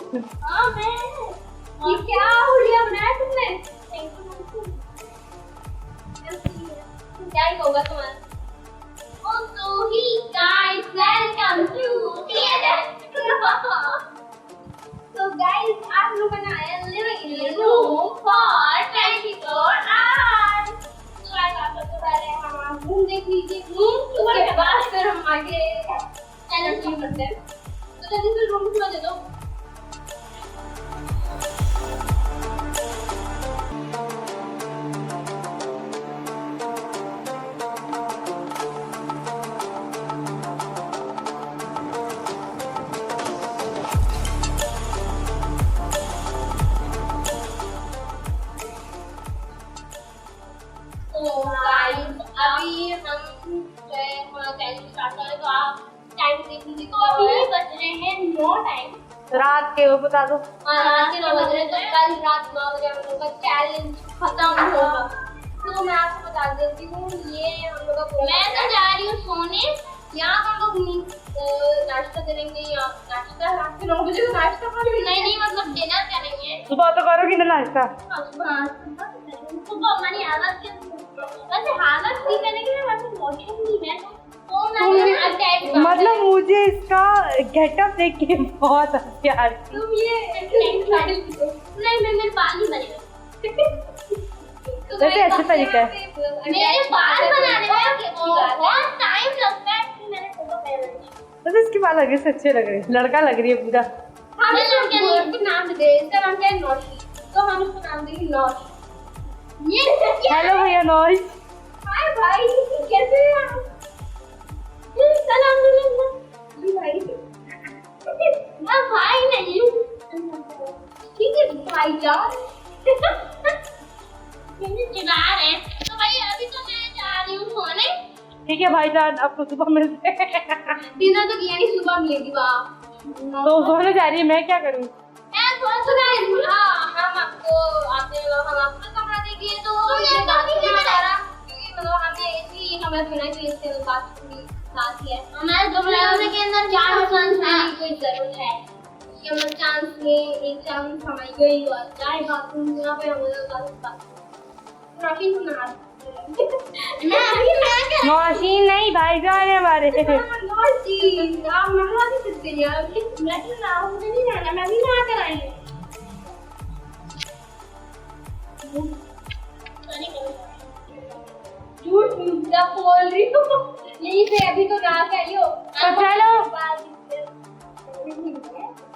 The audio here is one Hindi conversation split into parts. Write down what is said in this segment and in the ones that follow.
हाँ मैं। ये क्या हुलिया बनाया तुमने? क्या ही होगा तुम्हारा? So he guys, welcome to So guys, आज लोग बनाया living in a room for 24 hours. तो आज आप सबसे पहले हम रूम देख लीजिए रूम, उसके बाद फिर हम आगे चैलेंज शुरू करते हैं। तो जल्दी से रूम खुला दे दो। अभी हम जो है हमारा चैलेंज स्टार्ट करें तो आप टाइम देख लीजिए। तो अभी बज रहे हैं 9 टाइम रात के, वो बता दो। रात के 9 बज रहे हैं। तो कल रात 9 बजे हम लोग का चैलेंज खत्म होगा। तो मैं आपको बता देती हूँ ये हम लोग का मैं तो जा रही हूँ सोने। यहाँ हम लोग नाश्ता करेंगे या नाश्ता रात के 9 बजे नाश्ता करेंगे। नहीं मतलब डिनर करेंगे। सुबह तो करोगी ना नाश्ता? सुबह हमारी हालत वैसे हालत ठीक करने के लिए वैसे वॉशरूम नहीं है तो मतलब मुझे इसका गेटअप देख के बहुत हंसी आ रही। तुम ये नहीं मेरे बाल नहीं बनेगा। वैसे अच्छा तरीका है। मेरे बाल बनाने में बहुत टाइम लगता है कि मैंने फोटो पहना। वैसे इसके बाल लगे से अच्छे लग रहे हैं। लड़का लग रही है पूरा। हम इसको नाम दे इसका नाम क्या है नौशी। तो हम इसको नाम देंगे नौशी। ये हेलो भैया नौश। हाय भाई कैसे हैं आप? सलाम अलैकुम भाई। मैं भाई नहीं हूँ। ठीक है भाईजान। मैंने चला रहे तो भाई अभी तो मैं जा रही हूँ सोने। ठीक है भाईजान, आपको सुबह मिलते हैं। डिनर तो किया नहीं, सुबह मिलेगी वाह। तो सोने जा रही है, मैं क्या करूँ? मैं थोड़ा सा हम आपको आते हैं हम आपका कमरा देंगे तो ये बात नहीं बता रहा क्योंकि मतलब हमने ऐसी कमरा चुना कि इससे बात पूरी साथ ही है। हमारे कमरे के अंदर 4 चांस की कोई जरूरत है कि हम चांस में एक चांस हमारी गई और चाय बाथरूम यहाँ पे हमारे पास काफी सुना नौशी नहीं भाईजान है हमारे। नौशी आप नहा भी सकते हैं यार। मैं तो ना मुझे नहीं नहाना, मैं भी नहा कर आई हूँ। झूठ क्या बोल रही हो? यहीं पे अभी तो रात आई हो। तो चलो।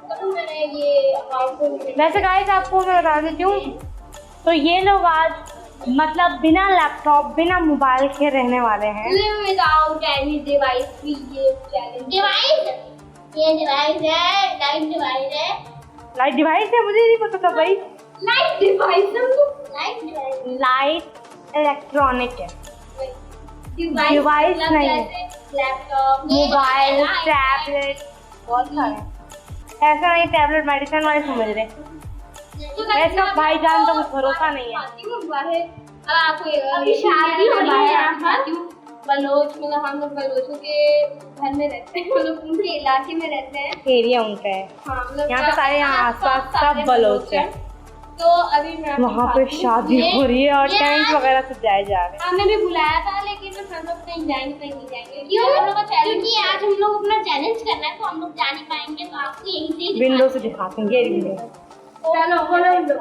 तो मैंने ये वैसे गाइस आपको मैं बता देती हूँ, तो ये लोग आज मतलब बिना लैपटॉप बिना मोबाइल के रहने वाले हैं। Live without any device free ये चैलेंज। डिवाइस ये डिवाइस है, लाइट डिवाइस है। लाइट डिवाइस है? मुझे नहीं पता था भाई। लाइट डिवाइस हमको लाइट डिवाइस लाइट इलेक्ट्रॉनिक है, डिवाइस नहीं। लैपटॉप मोबाइल टैबलेट बहुत सारे। ऐसा नहीं टैबलेट मेडिसिन वाले समझ रहे। ऐसा भाईजान तो कुछ भरोसा नहीं है। अभी शादी हो रही है बलोच मतलब हम लोग बलोचों के घर में रहते हैं, मतलब उनके इलाके में रहते हैं। एरिया उनका है। हाँ मतलब यहाँ पे सारे यहाँ आसपास सब बलोच है। तो अभी मैं वहाँ पे शादी हो रही है और टेंट वगैरह सजाए जा रहे हैं। हमें भी बुलाया था लेकिन हम लोग कहीं जाएंगे कहीं नहीं जाएंगे क्योंकि आज हम लोग अपना चैलेंज करना है तो हम लोग जा नहीं पाएंगे। तो आपको यहीं से विंडो से दिखाते हैं। ये विंडो चलो बोलो विंडो।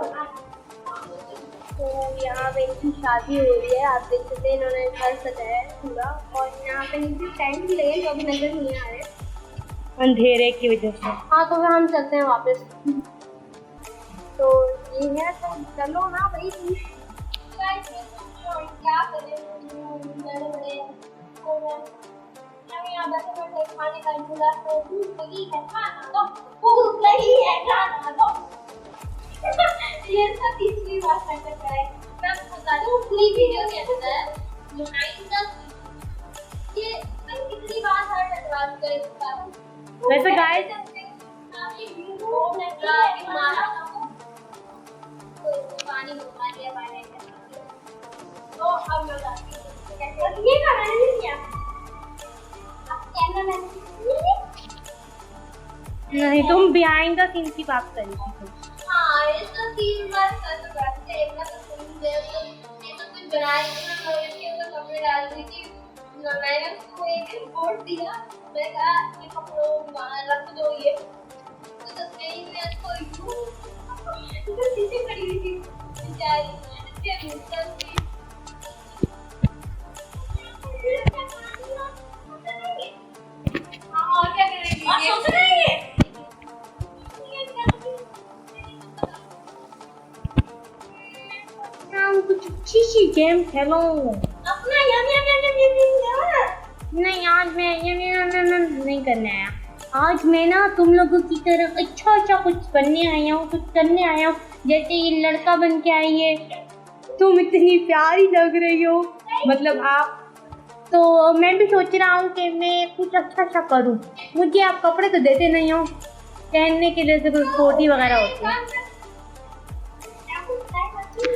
तो यहाँ पे इनकी शादी हो रही है, आप देख सकते हैं इन्होंने घर सजाया है पूरा और यहाँ पे नीचे टेंट भी लगे जो अभी नजर नहीं आ रहे अंधेरे की वजह से। हाँ तो फिर हम चलते हैं वापस। तो ये है तो चलो ना भाई क्या करें बड़े यहाँ बैठे बैठे खाने का इंतजार तो भूख लगी है खाना तो भूख लगी है खाना तो ये सब तीसरी बात करता है। मैं आपको बता दूं पूरी वीडियो के अंदर ये कितनी बार हर बात करता है। वैसे गाइस पानी मंगा लिया पानी तो अब मैं बताती हूँ ये खाना नहीं किया कैमरा मैन नहीं, तुम बिहाइंड द सीन की बात कर रही थी कुछ। हाँ, ये तो 3 बार कर सकते हैं। एक बार तो तुम दे तो ये तो कुछ बनाई थी ना, मैं उसके ऊपर कपड़े डाल दी थी। मैंने उसको एक बोर्ड दिया, मैं कहा ये कपड़ों वहाँ रख दो ये। तो नहीं, मैं उसको यूँ तो पीछे खड़ी हुई थी बेचारी, इसके भीतर थी। हाँ, और क्या करेंगे? और सोच रहे हैं हम कुछ अच्छी सी गेम खेलो। अपना यम नहीं, आज मैं नहीं करने आया। आज मैं ना तुम लोगों की तरफ अच्छा कुछ बनने आया हूँ, कुछ करने आया हूँ। जैसे ये लड़का बन के आई है, तुम इतनी प्यारी लग रही हो, मतलब आप। तो मैं भी सोच रहा हूँ कि मैं कुछ अच्छा करूँ। मुझे आप कपड़े तो देते नहीं हो पहनने के लिए, कुछ कोटी वगैरह होती है।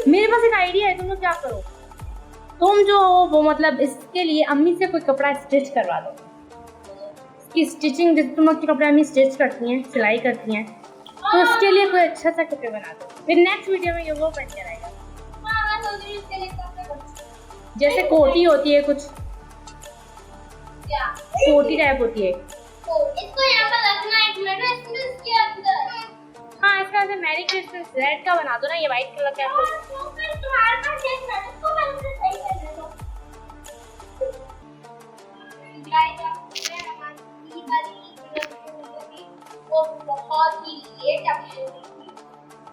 मेरे पास एक आइडिया है, तुम लोग क्या करो, तुम जो वो मतलब इसके लिए अम्मी से कोई कपड़ा स्टिच करवा दो। इसकी स्टिचिंग जैसे तुम लोग के कपड़े अम्मी स्टिच करती हैं, सिलाई करती हैं, तो उसके लिए कोई अच्छा सा कपड़े बना दो। फिर नेक्स्ट वीडियो में ये वो बन के रहेगा। जैसे कोटी होती है कुछ, क्या कोटी टाइप होती है। इसको यहाँ पर रखना है, एक मिनट इसके अंदर। हाँ, इसका ऐसे मैरी क्रिसमस रेड का बना दो ना, ये व्हाइट कलर का है। तुम्हारे पास एक मिनट, इसको पहले से सही करने दो। वो बहुत ही लेट अपडेट थी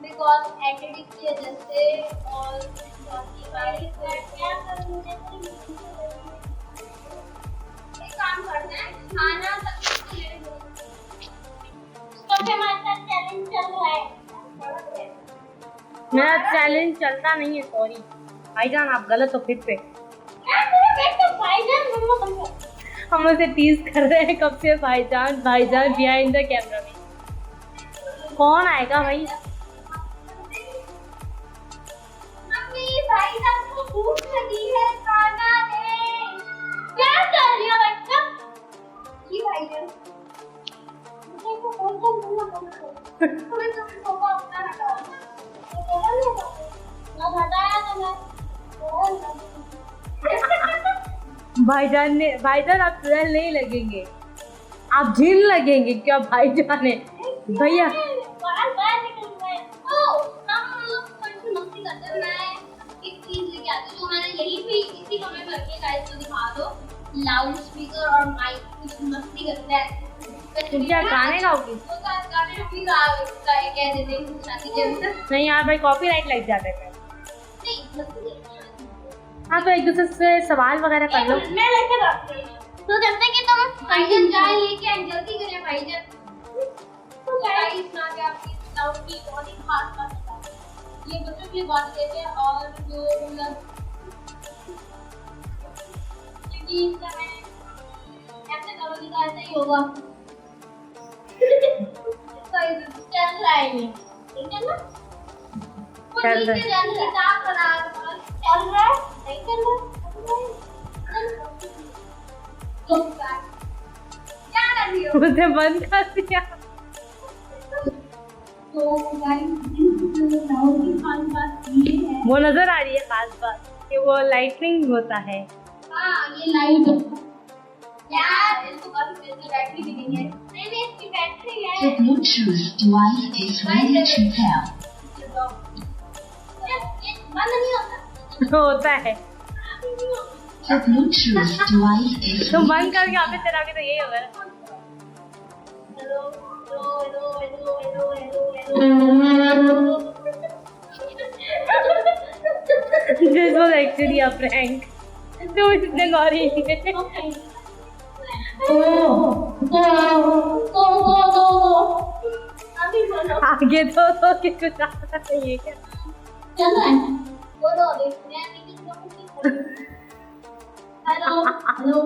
बिकॉज एडिटिंग की वजह से, और एक काम करना है, खाना तक तो हमारे साथ चैलेंज चल रहा है। मेरा चैलेंज चलता नहीं है, सॉरी भाईजान, आप गलत हो फिर से। हम उसे टीज कर रहे हैं कब से, भाईजान बिहाइंड द कैमरा में। कौन आएगा भाई? मम्मी, भाई साहब को भूख लगी है, खाना दे। क्या कर रही हो बच्चा? ये भाई जान, मुझे को बोल दो तुम्हें तो सोफा अपना हटाओ। तो बोला नहीं तो ना हटाया तो मैं भाईजान आप ट्वेल नहीं लगेंगे, आप झील लगेंगे क्या भाईजान है भैया। बाहर निकल गए। ओ, हम लोग थोड़ी मस्ती करते हैं। मैं एक चीज लेके आती हूँ जो मैंने यहीं पे इसी कमरे में रखी है, गाइस को दिखा दो। लाउड स्पीकर और माइक, कुछ मस्ती करते हैं। तुम क्या गाने गाओगी? तो गाने भी कह देते हैं शादी के अंदर। नहीं यार भाई, कॉपीराइट लग जाता है। नहीं, मस्ती। हाँ, तो एक दूसरे से सवाल वगैरह कर लो। मैं लेके रखती हूँ। तो जब तक कि तुम भाईजान चाय लेके आए, जल्दी करें भाईजान। तो गाइस ना कि आपकी लाउड की बहुत ही खास बात है, ये बच्चों के लिए बात देते हैं। और जो मतलब क्योंकि इस समय ऐसे करोगे तो ऐसा ही होगा। तो चल रहा है ये, ठीक है ना? चल रहा है। किताब बना चल रहा है, नहीं चल रहा तो क्या कर रही हो? मुझे बंद कर दिया। तो गाइस, की खास बात ये है, वो नजर आ रही है खास बात कि वो लाइटनिंग होता है। हाँ ये लाइट यार, इसको काफी जल्दी बैटरी भी नहीं है। नहीं इसकी बैटरी है। The Bluetooth device is ready to pair. ये बंद नहीं होता। होता है। The Bluetooth device is तुम बंद करके आप चलाओगे तो यही होगा। Hello hello hello hello hello hello. This was actually a prank. तुम इतने गौरी नहीं थे। अभी बोलो। आगे तो कि कुछ आता नहीं है क्या? चल रहा है। बोलो अभी मैं मीटिंग करूँगी। Hello hello.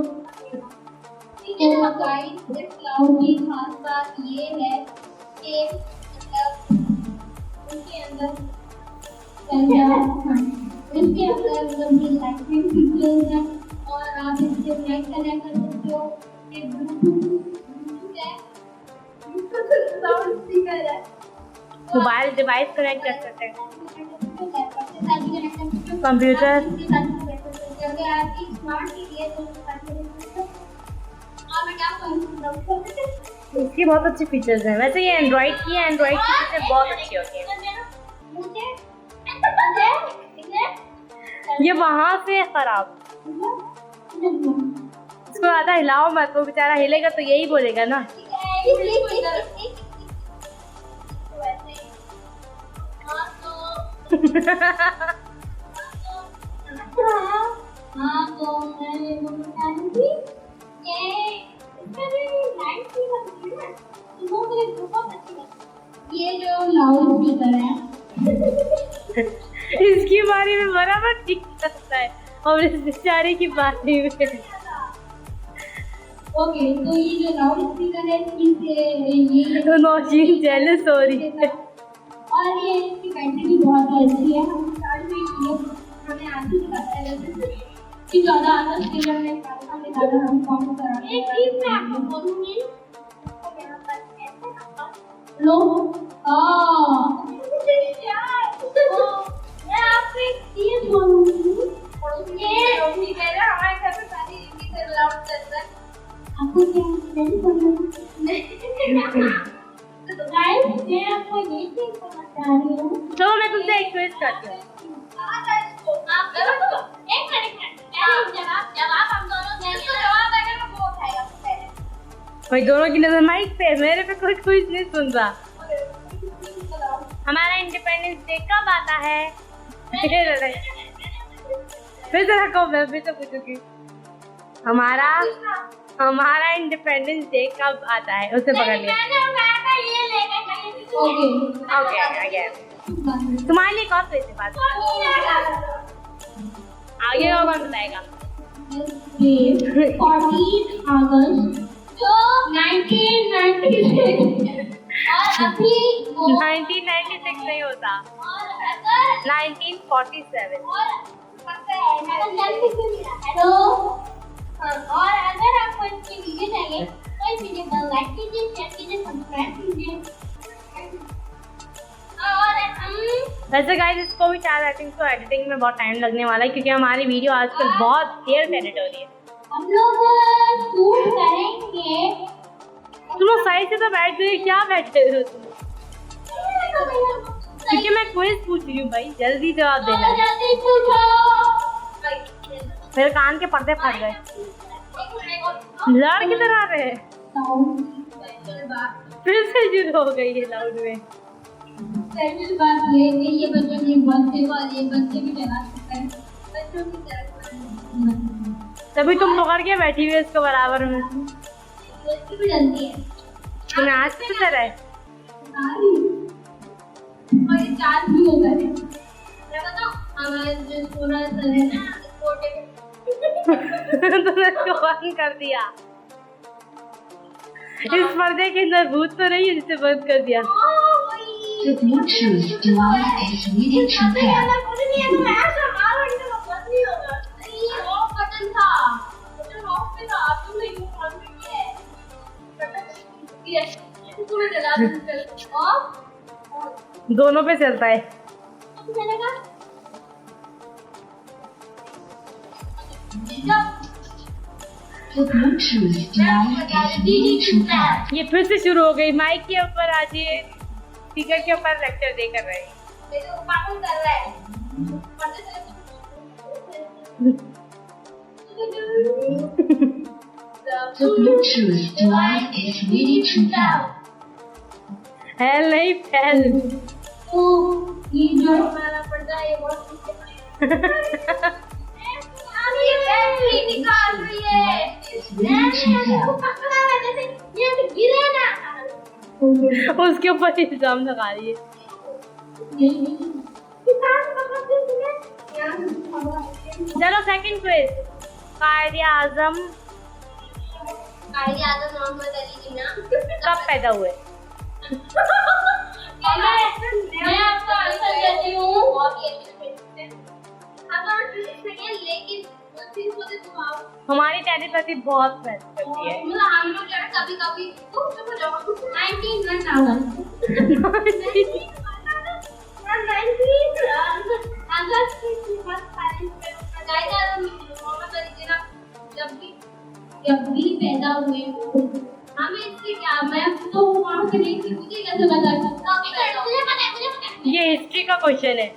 ठीक है ना गाइस, इस क्लाउड की खास बात ये है कि मतलब उनके अंदर इनके अंदर मतलब ये लाइटिंग फीचर्स हैं और आप इससे नेट कनेक्ट कर सकते हो। ये ब्लूटूथ है। लाउड स्पीकर है। मोबाइल डिवाइस कनेक्ट कर सकते हैं, कंप्यूटर। स्मार्ट टीवी है तो मैं क्या कहूँ, इसकी बहुत अच्छे फीचर्स हैं। वैसे ये एंड्रॉइड की फीचर बहुत अच्छी होती है। ये वहां से खराब, इसको ज्यादा हिलाओ मत, वो बेचारा हिलेगा तो यही बोलेगा ना। हाँ तो मैं वो बता रही थी कि इसका जो लाइट की बनती है ना, वो मुझे बहुत अच्छी लगती है। ये जो लाउड स्पीकर है इसके बारे में बराबर ठीक लगता है और इस बेचारे की बारे में। ओके, तो ये जो लाउड स्पीकर है इससे तो नौशीन जेलस हो रही है। और ये इसकी बैटरी भी बहुत ही अच्छी है। हम चार्ज भी किए, हमें आती दिखाता है वैसे कि ज़्यादा आता है, इसलिए हमने कहा में ज़्यादा हम काम करा। एक चीज़ मैं आपको बोलूँगी, यहाँ पर ऐसे लो मैं आपको एक चीज़ बोलूँगी, ये हमारे घर पे सारी चीज़ें लाउड चलता है। आपको क्या नहीं बोलूँगी? तो गाइस मैं आपको ये चीज़ बताना चाह रही हूँ। चलो मैं तुमसे एक क्विज करती हूँ। एक मिनट जवाब हम दोनों देंगे, तो जवाब अगर मैं वो उठाएगा पहले। भाई दोनों की नजर माइक पे, मेरे पे कोई क्विज नहीं सुन रहा। हमारा इंडिपेंडेंस डे कब आता है? फिर से रखो, मैं फिर से पूछूंगी। हमारा इंडिपेंडेंस डे कब आता है? उसे पकड़ लिया। मैंने उठाया था, ये लेकर ओके तुम्हारे लिए कौन से बात आगे और कौन बताएगा? 14 अगस्त जो 1996 और अभी 1996 नहीं होता, 1947। हेलो, और अगर आपको इसकी वीडियो चाहिए तो इस वीडियो को लाइक कीजिए, शेयर कीजिए, सब्सक्राइब कीजिए। और हम वैसे गाइस इसको भी शायद आई थिंक तो एडिटिंग में बहुत टाइम लगने वाला है, क्योंकि हमारी वीडियो आजकल बहुत देर एडिट हो रही है। हम लोग शूट करेंगे। तुम लोग सही से तो बैठ गए, क्या बैठे हो तुम? क्योंकि मैं क्विज पूछ रही हूँ भाई, जल्दी जवाब देना है। जल्दी पूछो। मेरे कान के पर्दे फट गए। लड़ किधर आ रहे हैं? फिर से शुरू हो गई है लाउड में। स्पेशल बात ये है, ये बच्चों की बर्थडे वाली है, बच्चे भी चला सकते हैं, बच्चों की तरफ। तभी तुम पकड़ के बैठी हुई इसको बराबर में। बच्चे भी जल्दी है। तुम्हें आज किस तरह है? और ये चार्ज भी हो गए। मैं बताऊं, हमारे जो पूरा सर है ना, तुमने इसको बंद कर दिया। इस पर्दे के अंदर भूत तो नहीं है जिसे बंद कर दिया। The Bluetooth device is ready to pair. दोनों पे चलता है। The Bluetooth device is ready to pair. ये फिर से शुरू हो गई। माइक के ऊपर आज ये स्पीकर के ऊपर लेक्चर दे कर रही है। The Bluetooth device is ready to pair. फैल नहीं फैल। ये जो हमारा पर्दा है, ये बहुत ये बैटरी निकाल रही है। इसको पकड़ा है, जैसे ये गिरे ना। उसके ऊपर इल्जाम लगा रही है। चलो सेकंड क्विज। कायद-ए-आज़म मोहम्मद अली जिन्ना कब पैदा हुए? मैं आपका आंसर देती हूँ। लेकिन हमारी टेलीपैथी बहुत मेहनत करती है। हम लोग कभी कभी तुम चुप हो जाओ 19 जब भी पैदा हुए हमें इससे क्या मैं तो वहाँ से नहीं थी मुझे कैसे पता मुझे पता है ये हिस्ट्री का क्वेश्चन है।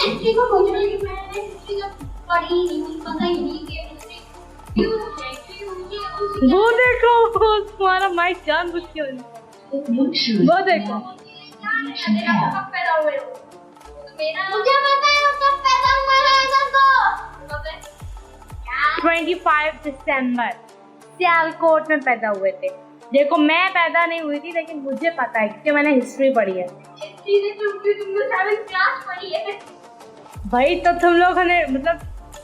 हिस्ट्री को क्वेश्चन है कि मैंने हिस्ट्री जब पढ़ी नहीं पता ही नहीं कि हिस्ट्री क्यों है वो देखो तुम्हारा माइक जान बुझ के वो देखो कब पैदा हुए हो मुझे पता है कब पैदा हुए हैं कब है 25 दिसंबर सियालकोट में पैदा हुए थे। देखो मैं पैदा नहीं हुई थी लेकिन मुझे पता है क्योंकि मैंने हिस्ट्री पढ़ी है। हिस्ट्री ने तुमने 7th क्लास पढ़ी है भाई तो तुम लोग ने मतलब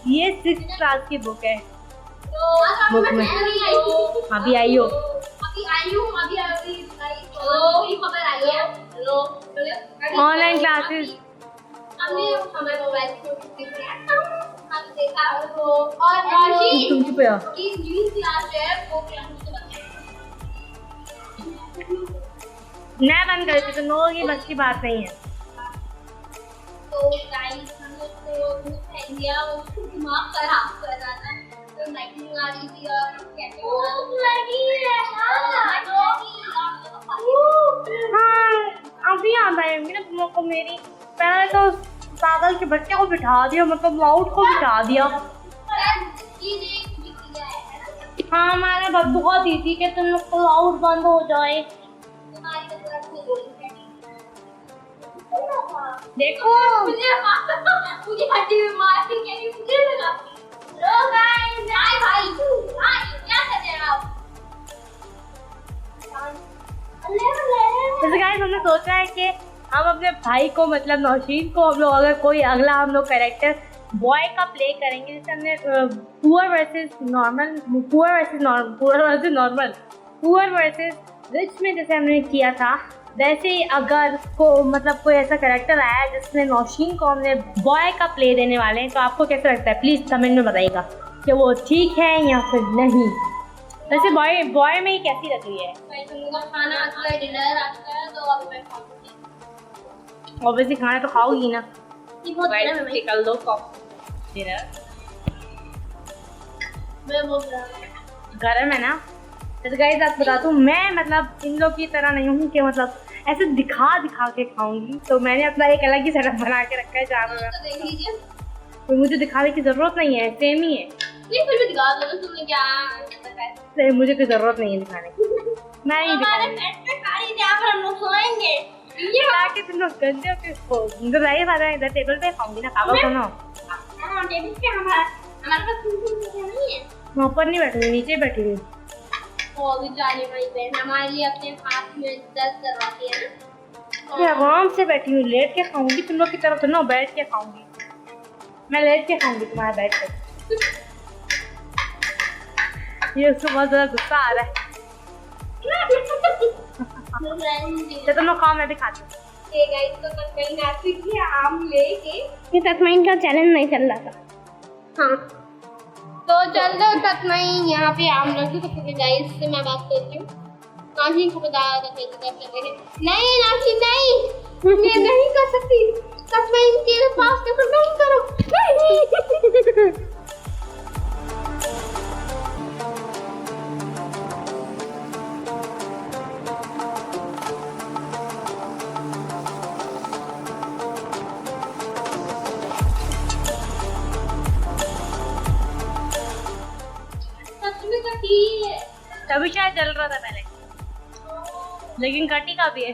ये 6th क्लास की बुक है। बुक में अभी आई हो खबर आई है हेलो ऑनलाइन क्लासेस हमने हमारे मोबाइल पे हम देखा और रोशी तुम चुप रहो। की न्यू क्लास है वो क्लास से मैं बंद कर देती तो नो की बस की बात नहीं है। तो गाइस हमने तो दूध लिया उसको दिमाग खराब कर रहा था तो लाइटिंग आ रही थी और कैसे लगी है हाँ अभी याद आएंगे ना तुम लोग को मेरी पहले तो पागल के बच्चे को बिठा दिया मतलब लाउड को बिठा दिया। हाँ मैंने बदुआ दी थी कि तुम लोग को लाउड बंद हो जाए। देखो मुझे हड्डी में मार के नहीं मुझे लगा लो गाइस हाय भाई क्या कर रहे हैं आप जैसे गाइस हमने सोचा है कि हम अपने भाई को मतलब नौशीन को हम लोग अगर कोई अगला हम लोग कैरेक्टर बॉय का प्ले करेंगे जैसे हमने पुअर वर्सेस रिच में जैसे हमने किया था वैसे ही अगर को मतलब कोई ऐसा कैरेक्टर आया जिसमें नौशीन को हमने बॉय का प्ले देने वाले हैं तो आपको कैसा लगता है प्लीज़ कमेंट में बताइएगा कि वो ठीक है या फिर नहीं। वैसे बॉय में ही कैसी लग रही है? भाई तुम लोग का खाना आज का डिनर आज का है तो अब मैं खाऊंगी ऑब्वियसली खाना तो खाओगी ना। ये बहुत गाइस है निकल दो कप डिनर मैं बोल रहा हूं गरम है ना। तो गाइस आप बता दूं मैं मतलब इन लोग की तरह नहीं हूँ कि मतलब ऐसे दिखा के खाऊंगी तो मैंने अपना एक अलग ही सेटअप बना के रखा है जहाँ पे तो देख लीजिए तो मुझे दिखाने की जरूरत नहीं है सेम ही है। नहीं फिर भी दिखा दो तुमने क्या तो मुझे कोई जरूरत नहीं है दिखाने की मैं नहीं हमारे दिखाऊंगी। बेड पे खाली जहाँ पर हम लोग सोएंगे ये ताकि तुम लोग गंदे हो किसको मुझे जाहिर बात है इधर टेबल पे खाऊंगी ना पागल सुनो। हां टेबल पे हमारे पास कुछ नहीं है मैं ऊपर नहीं बैठी हूँ नीचे बैठी हूँ। वो भी जाने वाली बहन हमारे लिए अपने हाथ में दर्द करवाती है ना मैं आराम से बैठी हूँ लेट के खाऊंगी तुम लोग की तरफ सुनो बैठ के खाऊंगी मैं लेट के खाऊंगी तुम्हारे बैठ के। ये उसको बहुत ज़्यादा गुस्सा आ रहा है। तो तुम लोग खाओ मैं भी खाती हूँ। ये गाइस तो कहीं नासिक के आम लेके ये तस्माइन का चैलेंज नहीं चल रहा था। हाँ तो चल दो तक मैं यहाँ पे आम रखी तो फिर गाइस से मैं बात करती हूँ नाशी को बता रहे थे नहीं नाशी नहीं मैं नहीं कर सकती तस्माइन तेरे पास तो नहीं करो नहीं तभी शायद जल रहा था पहले लेकिन कटी का भी है।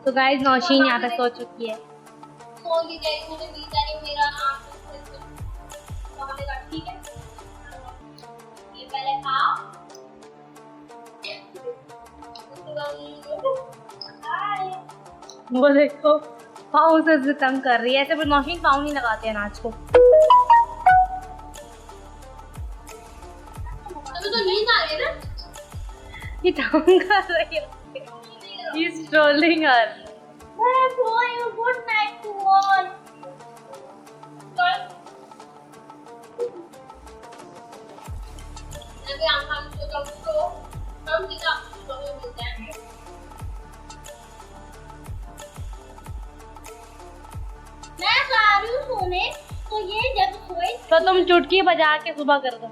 तो गाइस नौशीन यहाँ पे सो चुकी है। सोगी गाइस मुझे वीजा नहीं मेरा नाम तो का ठीक है ये पहले खाओ वो देखो पाँव से तंग कर रही है ऐसे नौशीन पाँव नहीं लगाते हैं अनाज को। तो नींद आ गई ना ये तंग कर रही है। He's trolling her. मैं सोई हूँ गुड नाइट टू ऑल भी आसान से तो हम सीधा तो मिलते हैं। मैं जा रही हूँ सोने, तो ये जब सोए तो तुम चुटकी बजा के सुबह कर दो।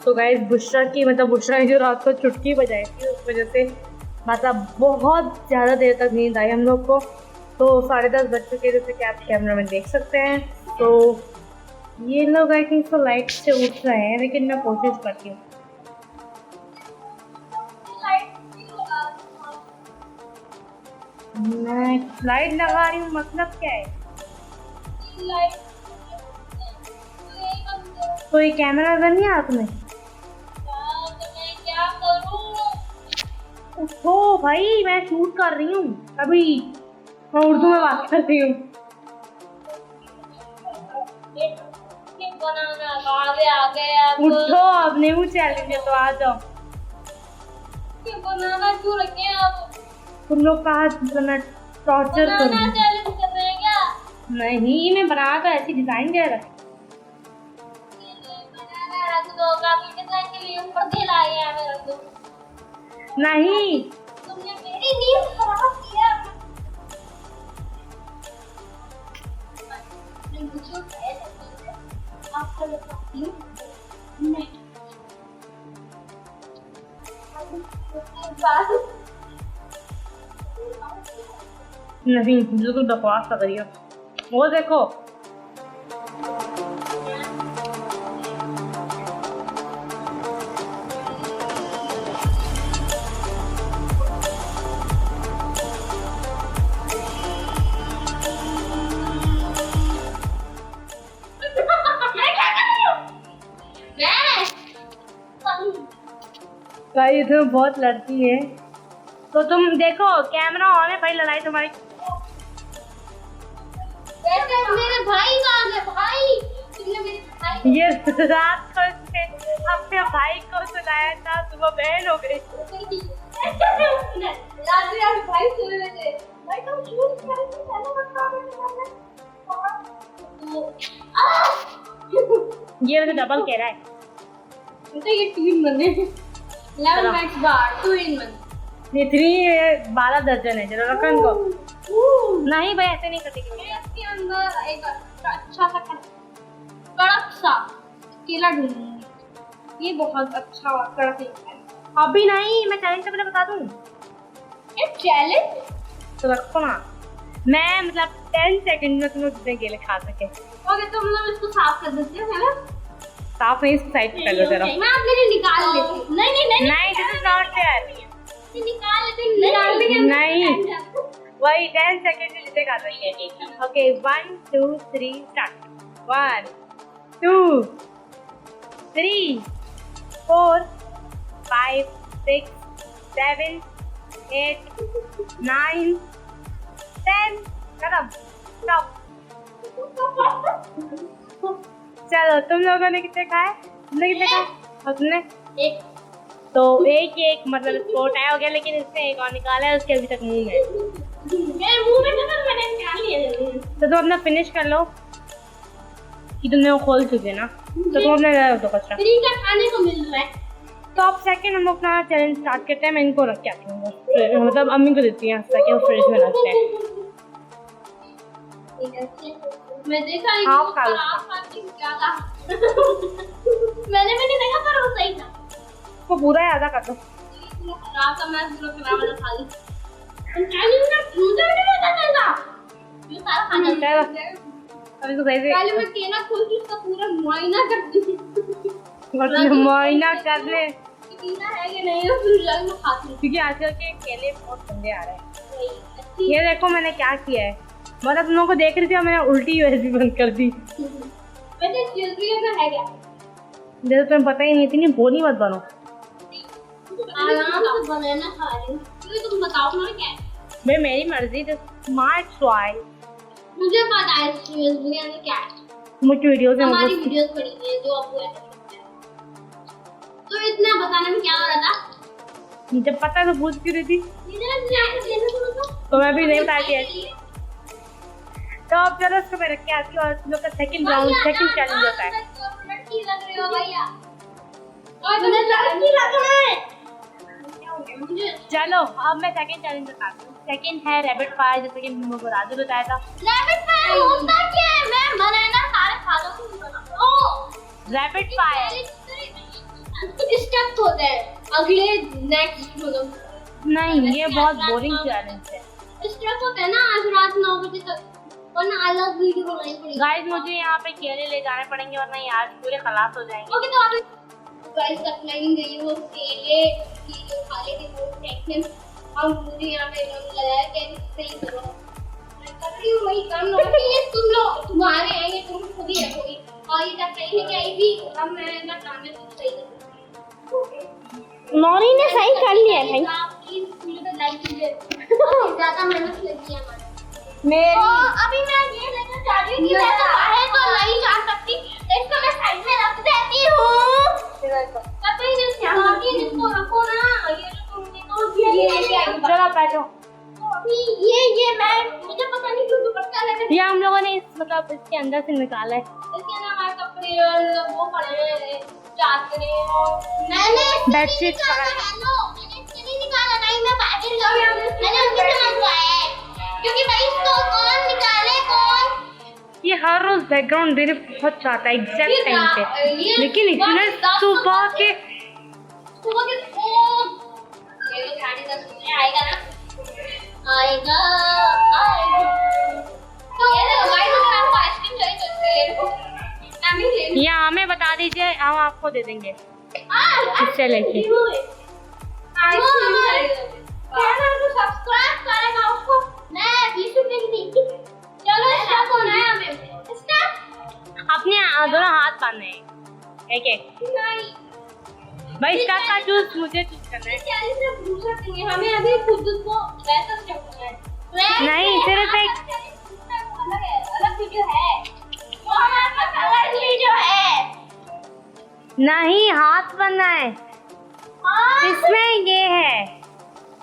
तो गाइस बुशरा ने जो रात को चुटकी बजाई थी उस वजह से मतलब बहुत ज़्यादा देर तक नींद आई हम लोग को। तो 10:30 बज चुके जैसे कि आप कैमरा में देख सकते हैं। तो ये लोग आई थिंक तो लाइट से उठ रहे हैं, लेकिन मैं कोशिश करती हूँ। मैं लाइट लगा रही हूँ, मतलब क्या है? तो ये कैमरा अगर नहीं हाथ में, क्या करूं? उठो भाई, मैं शूट कर रही हूँ अभी, मैं उर्दू में बात कर रही हूँ। बनाना आ गया। उठो, अब न्यू चैलेंज है तो आ जाओ। बनाना क्यों रखे आप? तुम लोग कहा टॉर्चर बनाना करो। चैलेंज कर रहे हैं क्या? नहीं, मैं बना कर ऐसी डिजाइन दे रहा। बनाना रख दो, काफी डिजाइन के लिए ऊपर दे लाए हैं मैं रख दो। नहीं, तुमने मेरी नींद खराब किया। मैं मुझे आपको बताती हूँ नहीं नहीं, बिल्कुल बकवास कर रही हो। वो देखो, भाई ये तो बहुत लड़ती है। तो तुम देखो कैमरा ऑन है भाई, लड़ाई तुम्हारी। वैसे मेरे भाई कहाँ है? भाई तुमने मेरे भाई ये रात को इसने अपने भाई को सुनाया था, सुबह बहन हो गई। रात में आप भाई सो रहे थे। भाई तुम शूट कर रहे थे ना, बता रहे ये तो डबल कह रहा है। तो ये 3 बने 11 मैक्स बार 2 in 1। ये 12 दर्जन है। चलो रखन को नहीं भाई, ऐसे नहीं कटेगी। इसके अंदर एक अच्छा सा कड़क सा केला ढूंढूंगी। ये बहुत अच्छा कड़क है। अभी नहीं, मैं चैलेंज से पहले बता दूं। ये चैलेंज तो रखो ना, मैं मतलब 10 सेकंड में तुम जितने केले खा सके। ओके, तुम लोग इसको साफ कर देते हो है ना? साफ नहीं, साइड कर लो जरा। मैं आपके लिए निकाल लेती हूँ। नहीं, दिस इज नॉट फेयर। निकाल लेती हूँ, निकाल देंगे। नहीं, वही 10 सेकंड में जितने खा सके। Okay 1 2 3 start. 1 2 3 4 5 6 7 8 9 10। खत्म, स्टॉप। चलो तुम लोगों ने कितने खाए? तुमने कितने खाए? और तुमने? एक। तो एक मतलब स्पोर्ट आया हो गया, लेकिन इसने एक और निकाला है, उसके अभी तक मुंह में। मेरे मुंह में था, मैंने निकाल लिया। तो तुम अपना फिनिश कर लो कि तुमने वो खोल चुके ना, तो तुम अपने दो कचरा। फ्री का खाने को मिल रहा है। तो अब सेकंड हम अपना चैलेंज स्टार्ट करते हैं। मैं इनको रख के आती हूँ, मतलब अम्मी को देती हैं ताकि वो फ्रिज में रखते हैं। मैं देखा आप खा लो। क्या था? मैंने भी नहीं देखा, पर वो सही था। वो पूरा है, आधा कर दो। रात का मैं पूरा खराब वाला खा ली। चैलेंज में मुझे नहीं पता चला। ये सारा खाना अभी तो कैसे पहले मैं केला खोल के उसका पूरा मुआयना करती थी। मुआयना कर ले, केला है कि नहीं है, फिर जाके मैं खाती हूँ। क्योंकि आजकल के केले बहुत गंदे आ रहे हैं। ये देखो मैंने क्या किया है, मतलब तुम लोगों को देख रही थी और मैंने उल्टी वैसी बंद कर दी। वैसे चिल्ड्री में है क्या? जैसे तुम्हें पता ही नहीं थी, बोली मत बनो। आराम से बनाना खा रही हूँ। तुम बताओ ना क्या है? भाई मेरी मर्जी, तो स्मार्ट चॉइस। मुझे पता है बिरयानी क्या है। मुझे वीडियो से हमारी वीडियोस पड़ी है जो आपको ऐसे करते हैं। तो इतना बताने में क्या हो रहा था? जब पता है तो पूछ क्यों रही थी? तो तो मैं भी नहीं बताती ऐसी। तो अब चलो इसको मैं रख के आती हूँ और तुम लोग का सेकंड राउंड सेकंड चैलेंज होता है। लड़की लग रही हो भैया, और मुझे लड़की लगना है। चलो अब मैं सेकंड चैलेंज बताती हूँ। सेकंड है रैपिड फायर, जैसे कि तुम लोगों को राजू बताया था। रैपिड फायर होता क्या है? मैं बनाना सारे खा लो। ओ रैपिड फायर स्टेप होते हैं अगले नेक्स्ट मतलब नहीं, ये बहुत बोरिंग चैलेंज है। स्टेप होते हैं ना, आज रात 9 बजे तक और ना अलग वीडियो बनानी पड़ेगी। गाइस मुझे यहाँ पे केले ले जाने पड़ेंगे वरना ये आज पूरे खलास हो जाएंगे। ओके, तो आप गाइस तक नहीं गई वो केले खा लेके वो टेक्निक हम मुझे यहाँ पे लगाया कि सही करो। मैं कर रही हूँ वही काम, ये तुम लोग तुम्हारे हैं, ये तुम खुद ही रखोगी और ये तक कहीं नहीं आई भी। अब मैं ना काम में कुछ सही कर नौरी ने सही कर लिया भाई। प्लीज वीडियो पे लाइक कीजिए, ज्यादा मेहनत लगी है हमारी। मेरी अभी मैं ये लेकर जा रही हूँ कि मैं तो बाहर तो नहीं जा सकती, इसको मैं साइड में रख देती हूँ। कभी इसको रखो ना, ये जो तुमने तो ये लेके आई। चलो बैठो। ये मैं मुझे पता नहीं क्यों दुपट्टा लगा। ये हम लोगों ने इस मतलब इसके अंदर से निकाला है। इसके ना हमारे कपड़े और वो पड़े हैं, चादरें और मैंने बेडशीट मैंने इससे नहीं निकाला, नहीं मैं पैकेट का मैंने उनसे मंगवाया है, क्योंकि भाई इसको कौन निकाले कौन। ये हर रोज बैकग्राउंड देने बहुत चाहता है एग्जैक्ट टाइम पे, लेकिन इतने सुबह के ये तो 10:30 बजे आएगा ना, आएगा तो ये देखो गाइस, अगर आपको आइसक्रीम चाहिए तो इसके लिए देखो मैं भी ले लूं। या हमें बता दीजिए, हम आपको दे देंगे इससे लेके। आइसक्रीम चाहिए चैनल को सब्सक्राइब करेगा उसको मैं 20 रुपए की देंगी। चलो स्टार्ट होना है हमें। स्टार्ट अपने दोनों हाथ बांधने हैं एक एक। नहीं भाई इसका का चूज मुझे चूज करना है। चैलेंज से दूसरा नहीं, हमें अभी खुद को वैसा स्टेप करना है। नहीं, सिर्फ एक अलग है, अलग वीडियो है वो हमारे पास, अलग वीडियो है। नहीं, हाथ बनना है। हाँ इसमें ये है,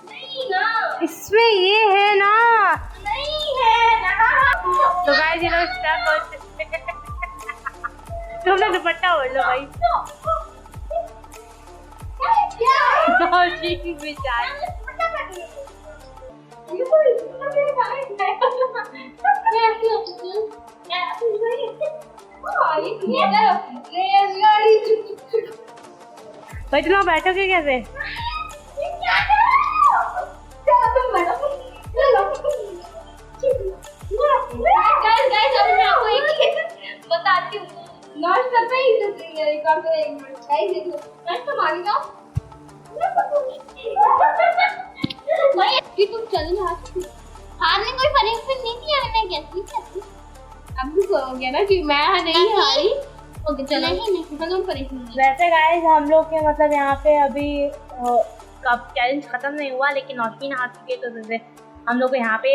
नहीं ना, इसमें ये है ना। नहीं है ना। तो गाइस ये लोग स्टार्ट हो। तुम लोग दुपट्टा ओढ़ लो भाई। भाई तुम बैठोगे कैसे? बताती हूँ नाश्ता पे ही नाश्ता मांगी जाओ तुम चलो हारने कोई पनिशमेंट नहीं दिया मैंने, कैसी अब भी हो गया ना कि मैं नहीं हारी। ओके चलो नहीं तुम पनिशमेंट। वैसे गाइस हम लोग के मतलब यहाँ पे अभी कब चैलेंज खत्म नहीं हुआ, लेकिन नौशमीन हार चुके, तो जैसे हम लोग को यहाँ पे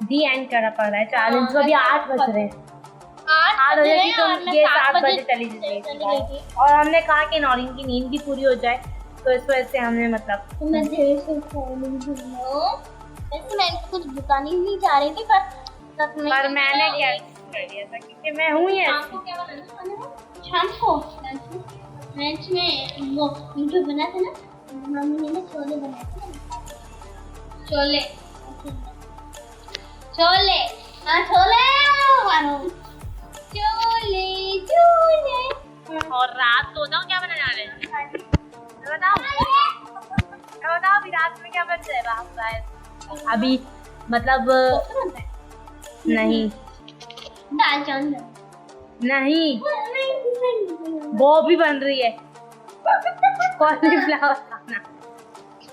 दी एंड करना पड़ रहा है चैलेंज को। अभी 8 बज रहे हैं, 8 बजे की तो ये 7 बजे चली गई थी और हमने कहा कि नौरीन की नींद भी पूरी हो जाए, तो इस वजह से हमने मतलब मैं देर से वैसे मैं कुछ बताने नहीं चाह रही थी पर मैंने क्या कर दिया था क्योंकि मैं हूँ ही ऐसी। क्या बनाना शाम को लंच में वो वीडियो बना था ना, मम्मी ने छोले बनाए थे। छोले छोले हाँ छोले छोले छोले। और रात को बताओ क्या बनाने वाले हैं? बताओ अभी रात में क्या बन जाएगा? अभी मतलब नहीं दाल चावल नहीं, वो भी बन रही है कॉलीफ्लावर खाना।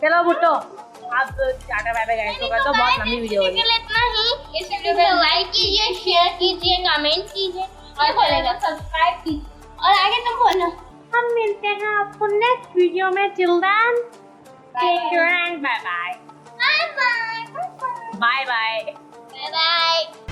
चलो बुट्टो आप टाटा बाय बाय गाइस, तो बहुत लंबी वीडियो हो रही है। इतना ही। इस वीडियो को लाइक कीजिए, शेयर कीजिए, कमेंट कीजिए और बोलेगा सब्सक्राइब कीजिए और आगे तो बोलो। हम मिलते हैं आपको नेक्स्ट वीडियो में। Till then take care and bye bye. Bye bye bye bye bye bye.